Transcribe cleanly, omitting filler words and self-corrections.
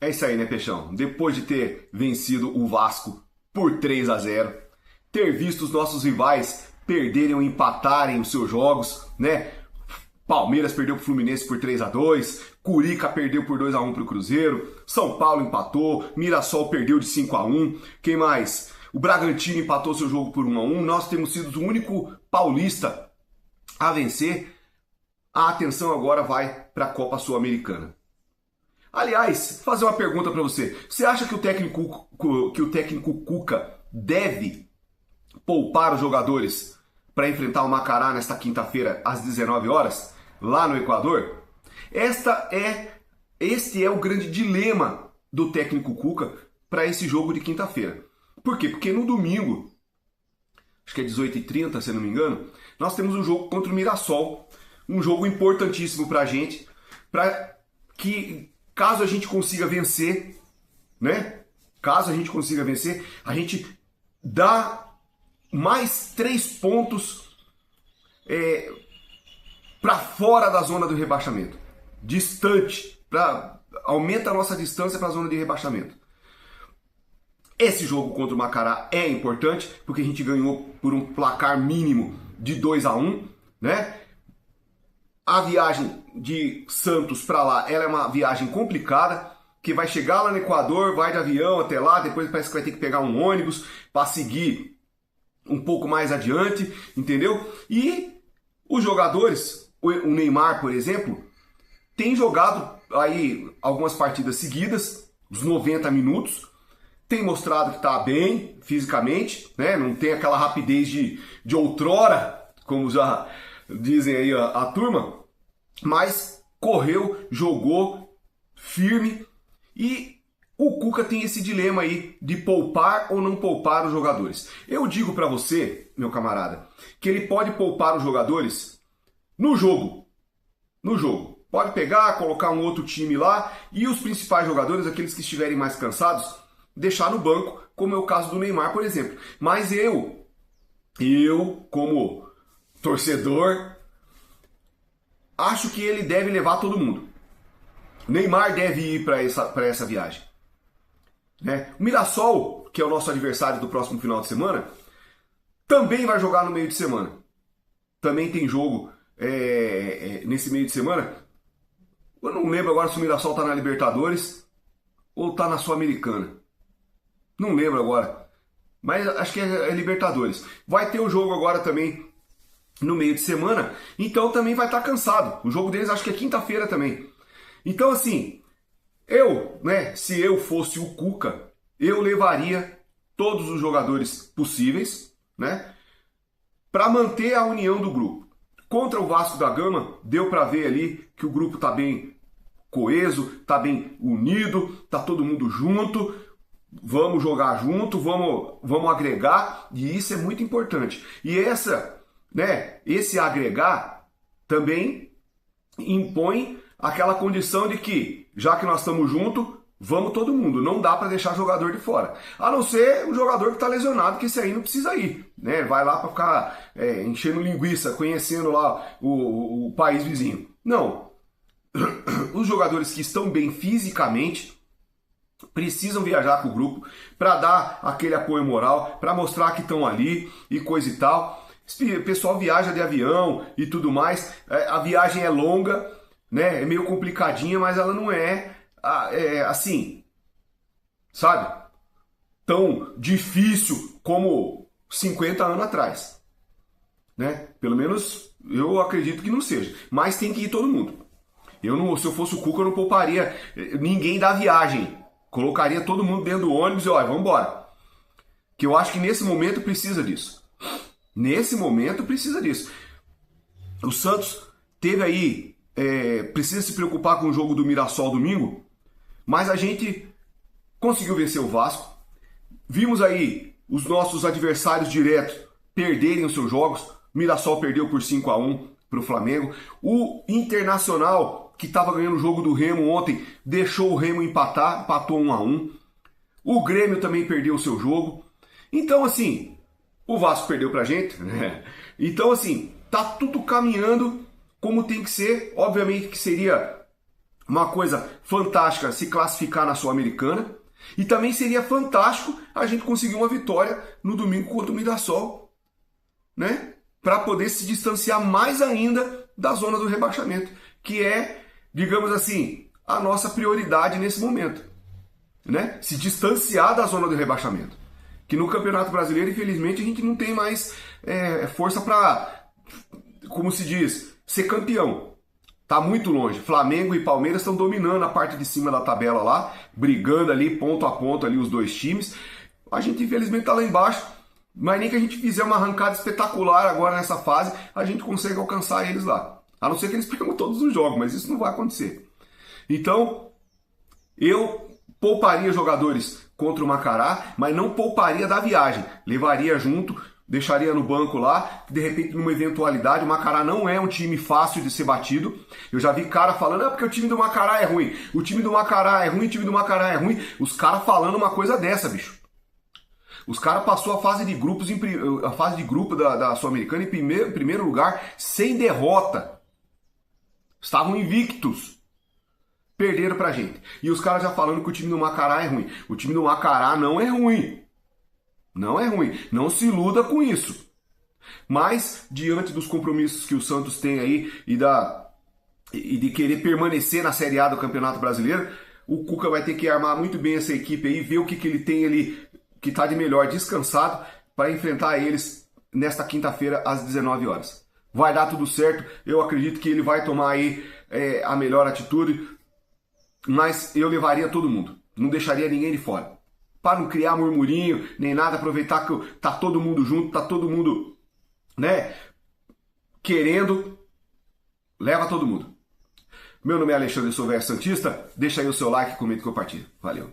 É isso aí, né, Peixão? Depois de ter vencido o Vasco por 3-0, ter visto os nossos rivais perderem ou empatarem os seus jogos, né? Palmeiras perdeu pro Fluminense por 3-2, Curica perdeu por 2-1 pro Cruzeiro, São Paulo empatou, Mirassol perdeu de 5-1, quem mais? O Bragantino empatou seu jogo por 1-1, nós temos sido o único paulista a vencer. A atenção agora vai para a Copa Sul-Americana. Aliás, fazer uma pergunta para você. Você acha que o técnico Cuca deve poupar os jogadores para enfrentar o Macará nesta quinta-feira às 19 horas, lá no Equador? Este é o grande dilema do técnico Cuca para esse jogo de quinta-feira. Por quê? Porque no domingo, acho que é 18h30, se não me engano, nós temos um jogo contra o Mirassol, um jogo importantíssimo para a gente, para que, caso a gente consiga vencer, né? Caso a gente consiga vencer, a gente dá mais 3 pontos para fora da zona do rebaixamento. Distante, aumenta a nossa distância para a zona de rebaixamento. Esse jogo contra o Macará é importante, porque a gente ganhou por um placar mínimo de 2-1, né? A viagem de Santos para lá, ela é uma viagem complicada, que vai chegar lá no Equador, vai de avião até lá, depois parece que vai ter que pegar um ônibus para seguir um pouco mais adiante, entendeu? E os jogadores, o Neymar, por exemplo, tem jogado aí algumas partidas seguidas, os 90 minutos, tem mostrado que está bem fisicamente, né? Não tem aquela rapidez de outrora, como já dizem aí a turma, mas correu, jogou firme. E o Cuca tem esse dilema aí de poupar ou não poupar os jogadores. Eu digo para você, meu camarada, que ele pode poupar os jogadores no jogo. No jogo. Pode pegar, colocar um outro time lá e os principais jogadores, aqueles que estiverem mais cansados, deixar no banco, como é o caso do Neymar, por exemplo. Mas eu como torcedor, acho que ele deve levar todo mundo. Neymar deve ir para essa viagem. Né? O Mirassol, que é o nosso adversário do próximo final de semana, também vai jogar no meio de semana. Também tem jogo nesse meio de semana. Eu não lembro agora se o Mirassol está na Libertadores ou está na Sul-Americana. Não lembro agora. Mas acho que é Libertadores. Vai ter o jogo agora também no meio de semana. Então também vai estar cansado. O jogo deles acho que é quinta-feira também. Então assim, se eu fosse o Cuca, eu levaria todos os jogadores possíveis, né, para manter a união do grupo. Contra o Vasco da Gama, deu para ver ali que o grupo tá bem coeso, tá bem unido, tá todo mundo junto, vamos jogar junto, vamos agregar, e isso é muito importante. E esse agregar também impõe aquela condição de que, já que nós estamos juntos, vamos todo mundo. Não dá para deixar jogador de fora. A não ser o jogador que está lesionado, que esse aí não precisa ir. Né? Vai lá para ficar enchendo linguiça, conhecendo lá o país vizinho. Não. Os jogadores que estão bem fisicamente precisam viajar com o grupo para dar aquele apoio moral, para mostrar que estão ali e coisa e tal. O pessoal viaja de avião e tudo mais. A viagem é longa, né? É meio complicadinha, mas ela não é assim, sabe? Tão difícil como 50 anos atrás, né? Pelo menos eu acredito que não seja. Mas tem que ir todo mundo. Se eu fosse o Cuca, eu não pouparia ninguém da viagem. Colocaria todo mundo dentro do ônibus e vamos embora. Que eu acho que nesse momento precisa disso. Nesse momento precisa disso. O Santos teve aí, precisa se preocupar com o jogo do Mirassol domingo, mas a gente conseguiu vencer o Vasco. Vimos aí os nossos adversários diretos perderem os seus jogos. O Mirassol perdeu por 5-1 para o Flamengo. O Internacional, que estava ganhando o jogo do Remo ontem, deixou o Remo empatar, empatou 1-1. O Grêmio também perdeu o seu jogo. Então, assim, o Vasco perdeu pra gente, né? Então, assim, tá tudo caminhando como tem que ser. Obviamente que seria uma coisa fantástica se classificar na Sul-Americana. E também seria fantástico a gente conseguir uma vitória no domingo contra o Mirassol, né? Para poder se distanciar mais ainda da zona do rebaixamento, que é, digamos assim, a nossa prioridade nesse momento, né? Se distanciar da zona do rebaixamento. Que no Campeonato Brasileiro, infelizmente, a gente não tem mais força para, como se diz, ser campeão. Tá muito longe. Flamengo e Palmeiras estão dominando a parte de cima da tabela lá, brigando ali ponto a ponto ali os dois times. A gente infelizmente tá lá embaixo, mas nem que a gente fizer uma arrancada espetacular agora nessa fase, a gente consegue alcançar eles lá. A não ser que eles percam todos os jogos, mas isso não vai acontecer. Então, eu pouparia jogadores contra o Macará, mas não pouparia da viagem. Levaria junto, deixaria no banco lá, de repente numa eventualidade. O Macará não é um time fácil de ser batido. Eu já vi cara falando, porque o time do Macará é ruim. O time do Macará é ruim, o time do Macará é ruim. Os caras falando uma coisa dessa, bicho. Os caras passou a fase de grupos, a fase de grupo da Sul-Americana em primeiro lugar, sem derrota. Estavam invictos. Perderam pra gente. E os caras já falando que o time do Macará é ruim. O time do Macará não é ruim. Não é ruim. Não se iluda com isso. Mas, diante dos compromissos que o Santos tem aí e de querer permanecer na Série A do Campeonato Brasileiro, o Cuca vai ter que armar muito bem essa equipe aí, ver o que ele tem ali que está de melhor descansado para enfrentar eles nesta quinta-feira às 19 horas. Vai dar tudo certo. Eu acredito que ele vai tomar aí a melhor atitude, mas eu levaria todo mundo. Não deixaria ninguém de fora. Para não criar murmurinho, nem nada, aproveitar que tá todo mundo junto, tá todo mundo, né, querendo, leva todo mundo. Meu nome é Alexandre Souver Santista, deixa aí o seu like, comenta e compartilha. Valeu.